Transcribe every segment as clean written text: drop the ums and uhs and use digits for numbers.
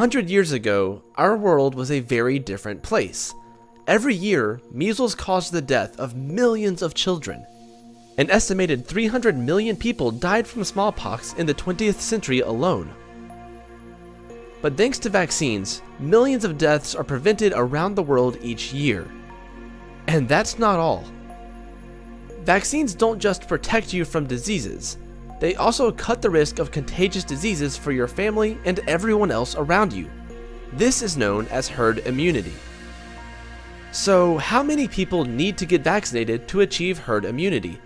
100 years ago, our world was a very different place. Every year, measles caused the death of millions of children. An estimated 300 million people died from smallpox in the 20th century alone. But thanks to vaccines, millions of deaths are prevented around the world each year. And that's not all. Vaccines don't just protect you from diseases, they also cut the risk of contagious diseases for your family and everyone else around you. This is known as herd immunity. So, how many people need to get vaccinated to achieve herd immunity?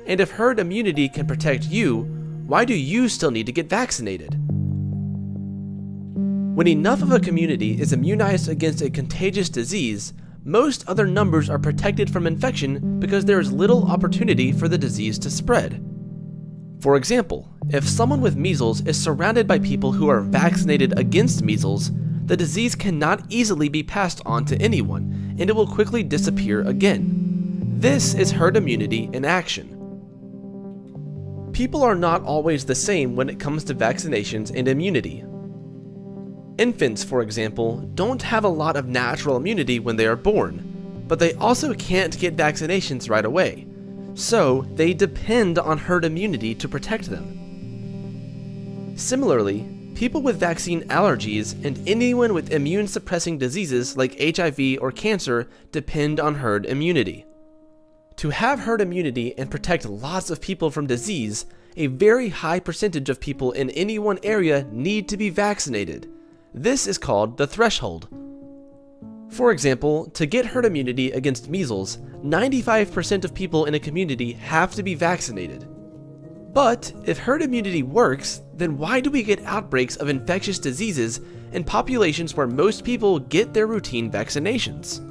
And if herd immunity can protect you, why do you still need to get vaccinated? When enough of a community is immunized against a contagious disease, most other numbers are protected from infection because there is little opportunity for the disease to spread. For example, if someone with measles is surrounded by people who are vaccinated against measles, the disease cannot easily be passed on to anyone, and it will quickly disappear again. This is herd immunity in action. People are not always the same when it comes to vaccinations and immunity. Infants, for example, don't have a lot of natural immunity when they are born, but they also can't get vaccinations right away. So, they depend on herd immunity to protect them. Similarly, people with vaccine allergies and anyone with immune-suppressing diseases like HIV or cancer depend on herd immunity. To have herd immunity and protect lots of people from disease, a very high percentage of people in any one area need to be vaccinated. This is called the threshold. For example, to get herd immunity against measles, 95% of people in a community have to be vaccinated. But if herd immunity works, then why do we get outbreaks of infectious diseases in populations where most people get their routine vaccinations?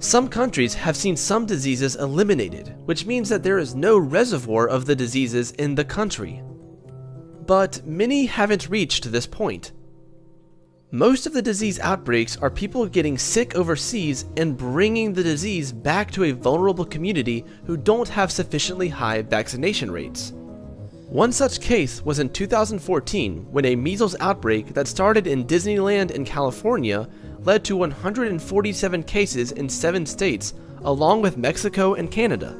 Some countries have seen some diseases eliminated, which means that there is no reservoir of the diseases in the country. But many haven't reached this point. Most of the disease outbreaks are people getting sick overseas and bringing the disease back to a vulnerable community who don't have sufficiently high vaccination rates. One such case was in 2014 when a measles outbreak that started in Disneyland in California led to 147 cases in 7 states, along with Mexico and Canada.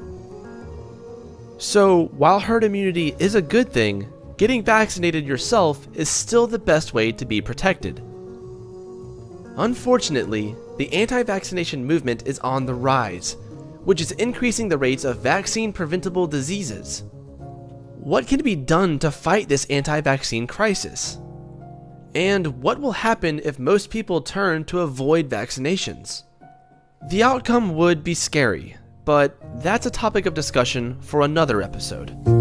So, while herd immunity is a good thing, getting vaccinated yourself is still the best way to be protected. Unfortunately, the anti-vaccination movement is on the rise, which is increasing the rates of vaccine-preventable diseases. What can be done to fight this anti-vaccine crisis? And what will happen if most people turn to avoid vaccinations? The outcome would be scary, but that's a topic of discussion for another episode.